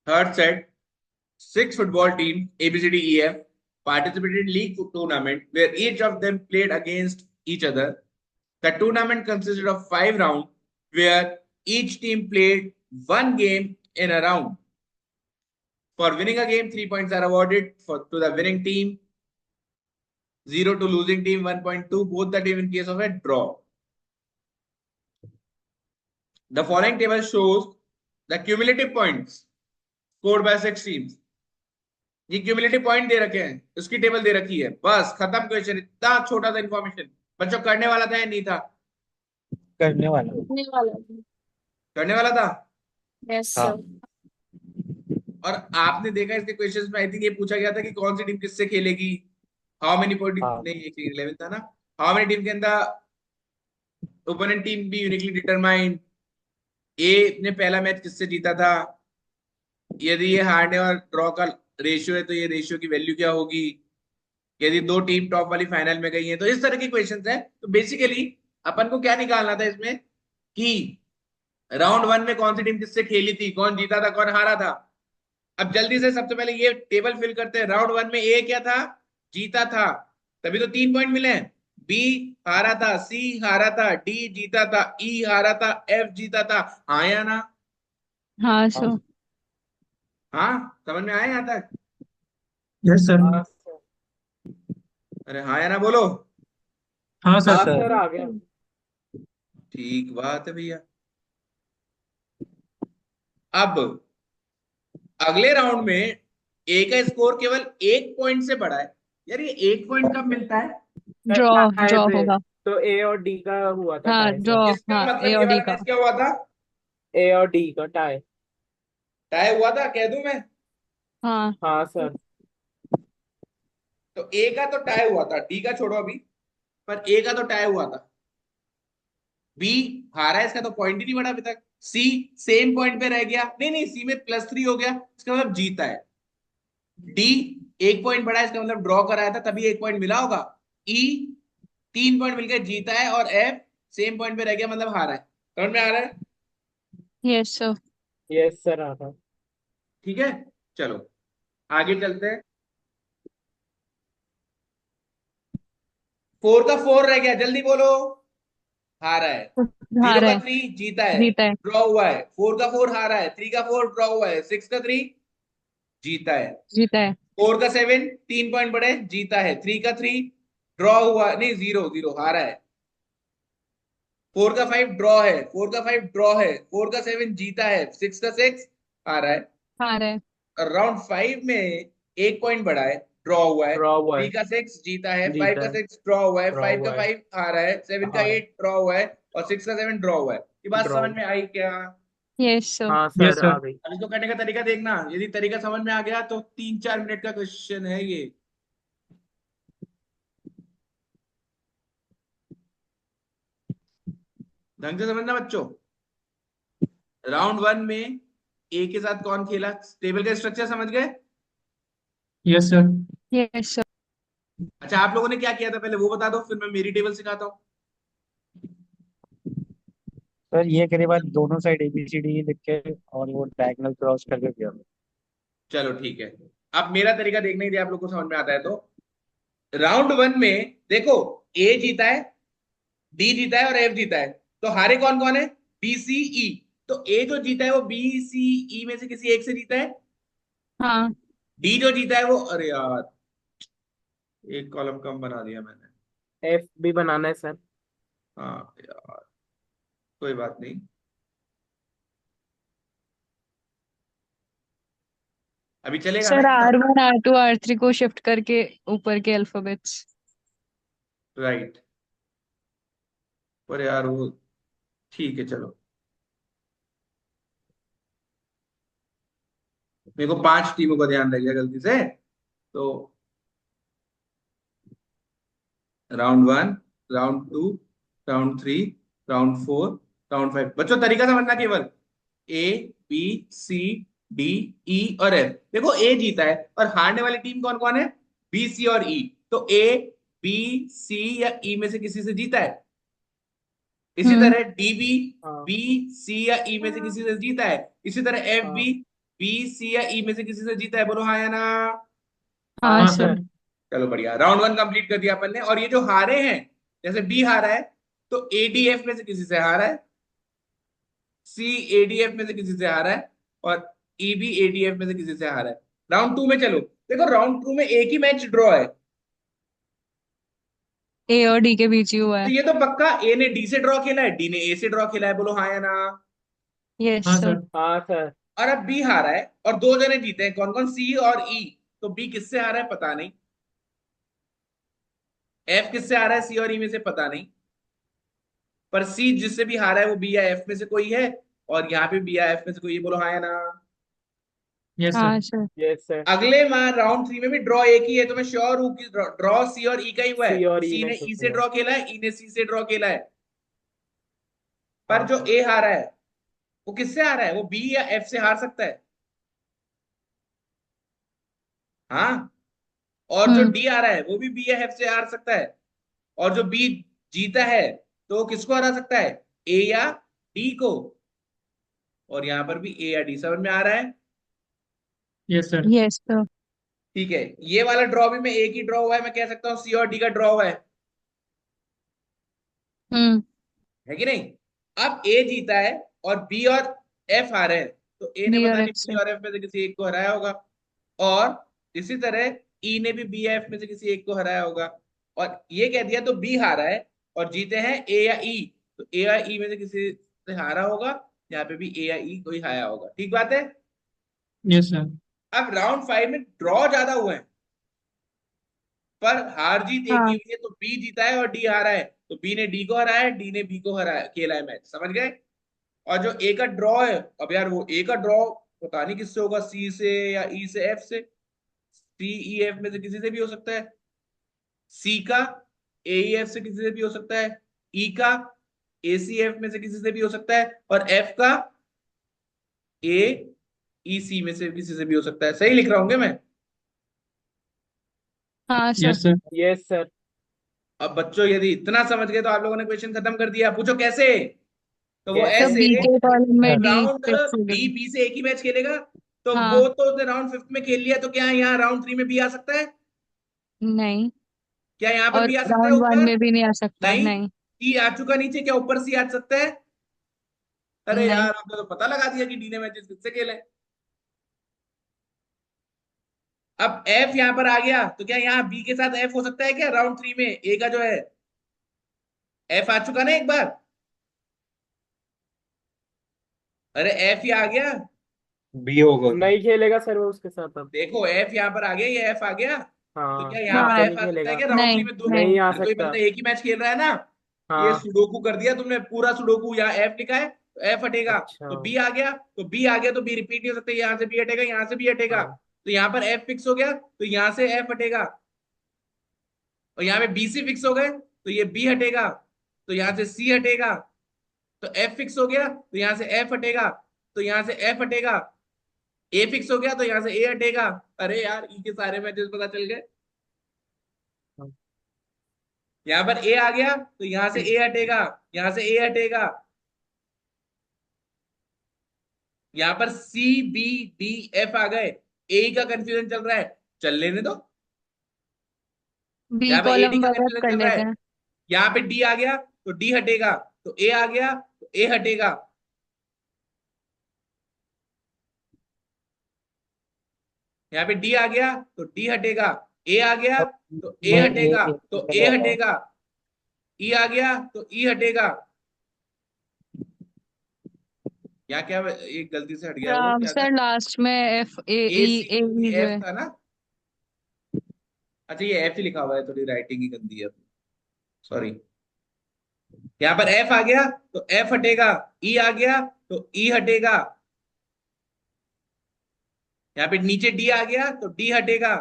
Third set, six football teams, A, B, C, D, E, F, participated in league tournament where each of them played against each other. The tournament consisted of 5 rounds where each team played one game in a round. For winning a game, 3 points are awarded to the winning team, 0 to losing team, 1.2, both the team in case of a draw. The following table shows the cumulative points scored by 6 teams. ये cumulative point दे रखे हैं, उसकी table दे रखी है, बस खत्म question. इतना छोटा सा इंफॉर्मेशन बच्चों, करने वाला था या नहीं था? करने वाला। करने वाला है। करने वाला था। यस हाँ। सर। और आपने देखा इसके क्वेश्चंस में, आई थिंक ये पूछा गया था कि कौन सी टीम किससे खेलेगी, हाउ मेनी पॉइंट, हाँ। नहीं 11 था ना, हाउ मेनी टीम के अंदर opponent team be uniquely determined, A ने पहला मैच किससे जीता था, यदि ये हारने और ड्रॉ का रेशियो है तो ये रेशियो की वैल्यू क्या होगी, यदि दो टीम टॉप वाली फाइनल में गई है, तो इस तरह के क्वेश्चंस है। तो बेसिकली अपन को क्या निकालना था इसमें कि राउंड 1 में कौन सी टीम किससे खेली थी, कौन जीता था, कौन हारा था। अब जल्दी से सबसे पहले ये टेबल फिल करते हैं। राउंड 1 में ए क्या था, जीता था, तभी तो 3 पॉइंट मिले हैं। बी हारा था, सी हारा था, डी जीता था, ई हारा था, एफ जीता था। हाँ या ना? हाँ हाँ। सर। हाँ, समझ में आया यहाँ तक? Yes sir. हाँ सर। अरे हाँ या ना बोलो। हाँ सर। हाँ सर सर, आ गया। ठीक बात है भैया। अब अगले राउंड में ए का स्कोर केवल 1 पॉइंट से बढ़ा है। यार ये 1 पॉइंट कब मिलता है? ड्रॉ टाई ड्रॉ पे होगा। तो ए और डी का हुआ था हाँ टाई ड्रॉ। सर। इसका हाँ ए मतलब और ये डी वाला का। मैच क्या हुआ था? ए और डी का टाई। टाई हुआ था, कह दूं मैं? हाँ हाँ सर। तो ए का तो टाई हुआ था, डी का छोड़ो अभी, पर ए का तो टाई हुआ था। बी हारा है, इसका तो पॉइंट ही नहीं बढ़ा अभी तक। सी सेम पॉइंट पे रह गया, नहीं नहीं, सी में +3 हो गया, इसका मतलब जीता है। डी 1 पॉइंट बढ़ा है, इसका मतलब ड्रॉ कराया था तभी 1 पॉइंट मिला होगा। ई 3 पॉइंट मिलकर जीता है, और एफ सेम पॉइंट पे रह गया, मतलब हारा है। समझ में आ रहा है? Yes sir. यस सर, आ रहा। ठीक है, चलो आगे चलते हैं। 4 का 4 रह गया, जल्दी बोलो। हारा है। जीरो हारा का है। 3 जीता है, जीता है। ड्रॉ हुआ है। 4 का 4 हारा है, 3 का 4 ड्रॉ हुआ है, 6 का 3 जीता है। जीता है। 4 का 7 3 पॉइंट बढ़े, जीता है। 3 का 3 ड्रॉ हुआ, नहीं 0 0 हारा है। 4 का 5 ड्रॉ है, 4 का 5 ड्रॉ है, 4 का 7 जीता है, 6 का 6 हारा है। हारा है। और राउंड 5 में 1 पॉइंट बढ़ा है, ड्रॉ हुआ है। ड्रॉ हुआ 3 है। का 6 जीता है, 5 जीता का है। 6 ड्रॉ हुआ है, ड्रॉ 5 का हुआ है। 5 हारा है, 7 का हाँ। 8 ड्रॉ हुआ है, और 6 का 7 ड्रॉ हुआ है। ये बात ड्रॉ। समझ में आई क्या? Yes sir. हाँ यस सर, सर। आ गई। अब इसको करने का तरीका देखना, यदि तरीका समझ में आ गया तो 3-4 मिनट का क्वेश्चन है ये। ढंग से समझना बच्चों। राउंड 1 में ए के साथ कौन खेला, टेबल का स्ट्रक्चर समझ गए? Yes sir. Yes sir. अच्छा, आप लोगों ने क्या किया था पहले वो बता दो, फिर मैं मेरी टेबल सिखाता हूँ। सर ये करने बाद दोनों साइड ABCD लिख के और वो डायगोनल क्रॉस करके किया। चलो ठीक है, अब मेरा तरीका देखने के लिए आप लोग को समझ में आता है तो। राउंड 1 में देखो, ए जीता है, डी जीता है और एफ जीता है। तो हारे कौन कौन है? बी सी ई। तो ए जो जीता है वो बी सी ई में से किसी एक से जीता है। हाँ। डी जो जीता है वो, अरे यार एक कॉलम कम बना दिया मैंने। एफ भी बनाना है सर। हाँ यार, कोई बात नहीं। अभी चलेगा ना सर ये सब? R1 R2 R3 को शिफ्ट करके ऊपर के अल्फाबेट्स। राइट। पर यार वो, ठीक है चलो। मेरे को 5 टीमों का ध्यान रह गया गलती से। तो round 1, round 2, round 3, round 4, round 5। बच्चों तरीका समझना केवल, A B C D E और एफ। देखो ए जीता है, और हारने वाली टीम कौन कौन है? बी सी और ई। तो ए बी सी या ई में से किसी से जीता है। इसी हम्म। तरह डी बी हाँ। बी सी या ई में से किसी से जीता है। इसी तरह एफ हाँ। बी बी, सी या ई में से किसी से जीता है, बोलो हाँ या ना। हाँ हाँ सर। सर। चलो बढ़िया, राउंड वन कंप्लीट कर दिया अपन ने। और ये जो हारे हैं, जैसे बी हारा है तो एडीएफ में से किसी से हारा है, सी एडीएफ में से किसी से हारा है, और ई भी एडीएफ में से किसी से हारा है। राउंड टू में चलो, देखो राउंड टू में एक ही मैच ड्रॉ है, ए और डी के बीच ही हुआ तो है। ये तो पक्का ए ने डी से ड्रॉ खेला है, डी ने ए से ड्रॉ खेला है, बोलो हाँ या ना। यस हाँ सर। सर। हाँ सर। और अब बी हारा है और दो जने जीते हैं, कौन कौन, सी और ई। तो बी किससे हारा है पता नहीं, एफ किससे हारा है सी और ई में से पता नहीं, पर सी जिससे भी हारा है वो बी या एफ में से कोई है, और यहाँ पे बी या एफ में से कोई है, बोलो हाँ या ना। यस हाँ सर। सर। Yes sir. अगले माह राउंड थ्री में भी ड्रॉ एक ही है, तो मैं श्योर हूं कि ड्रॉ सी और ई का ही हुआ है। सी और ई सी में ने से ई से हुआ। ड्रॉ खेला है, ई ने सी से ड्रॉ खेला है, पर हाँ जो सर। ए हारा है वो किससे हारा है, वो बी या एफ से हार सकता है। हाँ, और जो हम्म। डी आ रहा है वो भी बी या एफ से हार सकता है, और जो बी जीता है तो वो किसको हरा सकता है, ए या डी को। और यहां पर भी ए या डी, समझ में आ रहा है। Yes sir. Yes sir. ठीक है, ये वाला ड्रॉ भी मैं एक ही ड्रॉ हुआ है, मैं कह सकता हूँ सी और डी का ड्रॉ हुआ हम्म। है कि नहीं। अब ए जीता है और बी और एफ हारे हैं, तो ए ने बी पता और नहीं एफ बी से। और एफ में से किसी एक को हराया होगा, और इसी तरह ई ने भी बी या एफ में से किसी एक को हराया होगा। और ये कह दिया तो बी हारा है और जीते हैं ए या ई, तो ए या ई में से किसी से हारा होगा, यहाँ पे भी ए या ई कोई हारा होगा, ठीक बात है। Yes sir. अब राउंड फाइव में ड्रॉ ज्यादा हुए हैं, पर हार जीत एक ही हाँ। हुई है, तो बी जीता है और डी हारा है, तो बी ने डी को हराया है, डी ने बी को हराया, खेला है मैच, समझ गए। और जो ए का ड्रॉ है, अब यार वो ए का ड्रॉ पता नहीं किससे होगा, सी से या ई से, एफ से, सी ई एफ में से किसी से भी हो सकता है, सी का ए ई एफ से किसी से भी हो सकता है, ई का ए सी एफ में से किसी से भी हो सकता है, और एफ का ए ई सी में से किसी से भी हो सकता है। सही लिख रहा हूँ मैं। हाँ sir. Yes sir. Yes sir. अब बच्चों यदि इतना समझ गए तो आप लोगों ने क्वेश्चन खत्म कर दिया, पूछो कैसे। तो वो कैसे? तो ऐसे, बी के कॉलम में डी राउंड फिक्स हो डी गई। बी से एक ही मैच खेलेगा, तो वो हाँ। तो उसने राउंड फिफ्थ में खेल लिया, तो क्या यहाँ राउंड थ्री में भी आ सकता है, नहीं। क्या यहाँ पर और भी आ सकता है राउंड वन ऊपर, में भी नहीं आ सकता, नहीं, नहीं। सी आ चुका नीचे, क्या ऊपर सी आ सकता है। अरे नहीं। यार आपने तो पता लगा दिया कि डी ने मैचेस किससे खेले। अब एफ यहाँ पर आ गया, तो क्या यहाँ बी के साथ एफ हो सकता है क्या राउंड थ्री में, ए का जो है एफ आ चुका ना एक बार, अरे एफ ही आ गया, बी होगा। नहीं खेलेगा सर वो उसके साथ अब। देखो एफ यहाँ पर आ गया, ये एफ आ गया, तो हाँ, क्या यहाँ अब पर तो हाँ। एफ नहीं आ सकता है खेलेगा। क्या राउंड थ्री नहीं। में, दो, नहीं। नहीं आ हर कोई सकता। बंदा एक ही मैच खेल रहा है ना। ये हाँ। सुडोकू कर दिया तुमने, पूरा सुडोकू, यहाँ एफ लिखा है तो एफ हटेगा, अच्छा। तो बी आ गया, तो बी आ गया तो बी रिपीट नहीं हो सकता, यहाँ से बी हटेगा, यहाँ से बी हटेगा, हाँ। तो यहाँ पर एफ फिक्स हो गया, तो यहाँ से एफ हटेगा, और यहाँ पे बी सी फिक्स हो गए तो ये बी हटेगा, तो यहाँ से सी हटेगा, तो एफ फिक्स हो गया तो यहाँ से एफ हटेगा, तो यहाँ से एफ हटेगा, ए फिक्स हो गया तो यहाँ से ए हटेगा। अरे यार ई के सारे मैचेस पता चल गए। हाँ। यहाँ पर ए आ गया तो यहाँ से ए हटेगा, यहाँ से ए हटेगा, यहाँ पर सी बी डी एफ आ गए, ए का कंफ्यूजन चल रहा है, चल लेने दो, बी यहाँ पे ए डी कॉलम का पर अब कंफ्यूजन कर चल रहा लेते है, हैं। यहाँ पे डी आ गया तो डी हटेगा, तो ए आ गया तो ए हटेगा, यहाँ पे डी आ गया तो डी हटेगा, ए आ गया अब तो ए मैं हटेगा, एक तो कर ए रहा हूँ। हटेगा, ई आ गया तो ई हटेगा। यहाँ क्या एक गलती से हट गया, वो क्या था, सर लास्ट में एफ ए ए ई सी ए ई ई जो एफ है। था ना। अच्छा ये एफ ही लिखा हुआ है, थोड़ी राइटिंग ही गंदी है, सॉरी। यहाँ पर एफ आ गया तो एफ हटेगा, ई आ गया तो ई हटेगा, यहाँ पे नीचे डी आ गया तो डी हटेगा,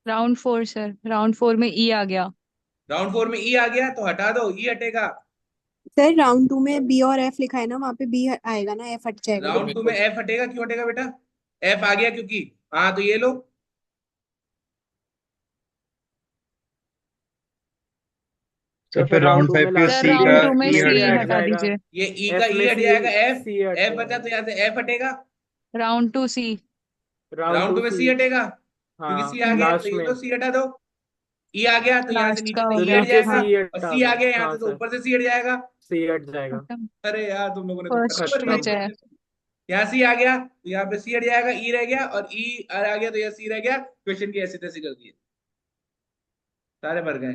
round four sir, round four में ई आ गया। राउंड फोर में ई आ गया तो हटा दो, ई हटेगा, सर राउंड टू में बी और एफ लिखा है ना, वहां पे बी आएगा ना, एफ हट जाएगा। राउंड टू में एफ हटेगा, क्यों हटेगा बेटा, एफ आ गया क्योंकि, हाँ तो ये लो, तो फिर राउंड 5 में के last सर C में राउंड का 2 में E C हट सी जाएगा। हटा दीजिए। ये ई का F ई में हट C जाएगा, एफ C हट एफ बचा तो यहाँ से एफ हटेगा, राउंड 2 सी। राउंड 2 में सी हटेगा क्योंकि हाँ सी आ गया, तो लास्ट ये में तो सी हटा दो। ई आ गया तो यहाँ से लास्ट नीचे का से हो तो ई गया, हट नीचे जाएगा, हाँ C और हटा सी आ दो गया यहाँ हाँ से तो सर ऊपर से सी हट जाएगा। C हट जाएगा खत्म। अरे यार तुम लोगों ने तो फर्स्ट टक्कर बचा दी। है। यहाँ सी आ गया तो यहाँ पे सी हट जाएगा, ई रह गया, और ई आ गया तो यहाँ सी रह गया। क्वेश्चन की ऐसी तैसी कर दिए, सारे मर गए।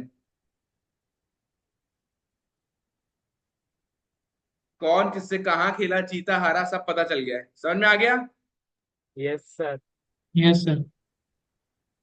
कौन किससे कहाँ खेला, जीता हारा सब पता चल गया है, समझ में आ गया। Yes sir Yes, sir.